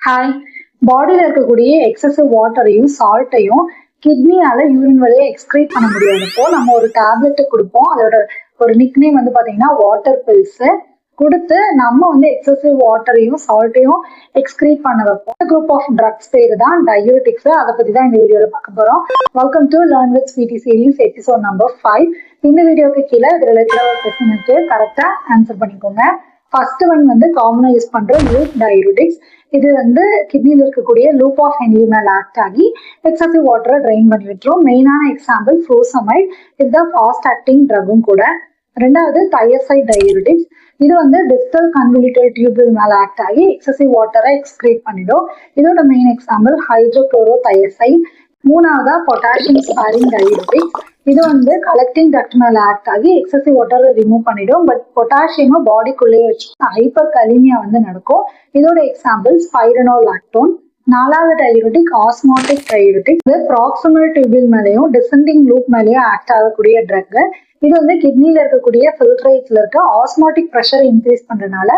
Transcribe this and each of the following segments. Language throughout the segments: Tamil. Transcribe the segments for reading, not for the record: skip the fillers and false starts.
ஹாய். பாடியில் இருக்கக்கூடிய எக்ஸசிவ் வாட்டரையும் சால்ட்டையும் கிட்னியால யூரின் வழியா எக்ஸ்கிரீட் பண்ண முடியாதப்போ நம்ம ஒரு டேப்லெட் கொடுப்போம். அதோட ஒரு நிக்நேம் வந்து பாத்தீங்கன்னா வாட்டர் பில்ஸ் கொடுத்து நம்ம எக்ஸசிவ் வாட்டரையும் சால்ட்டையும் எக்ஸ்கிரீட் பண்ண வைப்போம். குரூப் ஆஃப் ட்ரக்ஸ் பேரு தான் டயூரிட்டிக்ஸ். அதை பத்தி தான் இந்த வீடியோல பார்க்க போறோம். Welcome to learn with Sweety series episode number 5. இந்த வீடியோக்கு கீழே இது ரிலேட்டடா ஒரு கொஸ்டின் இருக்கு, கரெக்டா ஆன்சர் பண்ணிக்கோங்க. ஃபர்ஸ்ட் ஒன் காமனா யூஸ் பண்ற லூப் டயூரிட்டிக்ஸ். இது கிட்னியில் இருக்கக்கூடிய லூப் ஆஃப் ஹென்லி மேல ஆக்ட் ஆகி எக்ஸசிவ் வாட்டரை ட்ரைன் பண்ணி விட்டுரும். மெயினான எக்ஸாம்பிள் ஃப்ளூசமைட். இதுதான் ஃபாஸ்ட் ஆக்டிங் ட்ரக்கும் கூட. ரெண்டாவது தையசைட் டயூரிட்டிக்ஸ். இது டிஸ்டல் கன்வலிட்டல் டியூபிள் மேல ஆக்ட் ஆகி எக்ஸசிவ் வாட்டரை எக்ஸ்கிரீட் பண்ணிடும். இதோட மெயின் எக்ஸாம்பிள் ஹைட்ரோக்ளோரோ தையசைட். மூணாவதா பொட்டாசியம் ஸ்பாரிங் டயூரிட்டிக்ஸ். இது கலெக்டிங் டக்ட் மேல ஆக்ட் ஆகி எக்ஸசிவ் வாட்டரை ரிமூவ் பண்ணிடும். பட் பொட்டாசியமா பாடிக்குள்ளேயே வச்சு ஹைப்பர் கலிமியா நடக்கும். இதோட எக்ஸாம்பிள் ஸ்பைரனோலாக்டோன். நாலாவது டயூரிட்டிக் ஆஸ்மாட்டிக் டயூரிட்டிக். இது ப்ராக்சிமல் டியூபிள் மேலேயும் டிசெண்டிங் லூப் மேலேயும் ஆக்ட் ஆகக்கூடிய ட்ரக். இது கிட்னில இருக்கக்கூடிய ஃபில்ட்ரேட்ஸ்ல இருக்க ஆஸ்மாட்டிக் ப்ரெஷரை இன்க்ரீஸ் பண்றதுனால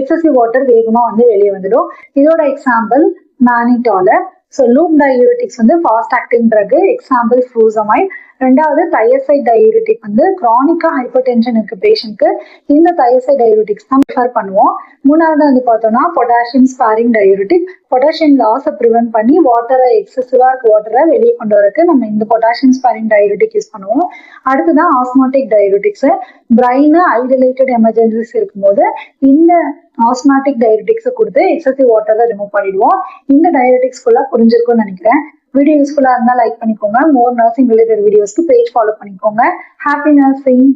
எக்ஸசிவ் வாட்டர் வேகமா வெளியே வந்துடும். இதோட example mannitol. So loop diuretics fast acting drug. Example furosemide. ரெண்டாவது தையசைட் டயூரிட்டிக் கிரானிக்கா ஹைப்பர் டென்ஷன் இருக்க பேஷண்ட்க்கு இந்த தையசைட் டயூரிட்டிக்ஸ் தான் ப்ரிஃபர் பண்ணுவோம். மூணாவது பார்த்தோம்னா பொட்டாசியம் ஸ்பாரிங் டயூரிட்டிக். பொட்டாசியம் லாஸை ப்ரிவென்ட் பண்ணி வாட்டரை எக்ஸசிவா இருக்க வாட்டரை வெளியே கொண்டு வரக்கு நம்ம இந்த பொட்டாசியம் ஸ்பாரிங் டயூரிட்டிக் யூஸ் பண்ணுவோம். அடுத்துதான் ஆஸ்மாட்டிக் டயூரிட்டிக்ஸ். பிரைன் ஐ ரிலேட்டட் எமர்ஜென்சிஸ் இருக்கும்போது இந்த ஆஸ்மாட்டிக் டயூரிட்டிக்ஸை கொடுத்து எக்ஸசிவ் வாட்டரை ரிமூவ் பண்ணிடுவோம். இந்த டயூரிட்டிக்ஸ் ஃபுல்லா புரிஞ்சிருக்கும்னு நினைக்கிறேன். வீடியோ யூஸ்ஃபுல்லா இருந்தா லைக் பண்ணிக்கோங்க. மோர் நர்சிங் ரிலேட்டட் வீடியோஸ்க்கு பேஜ் ஃபாலோ பண்ணிக்கோங்க. Happy nursing.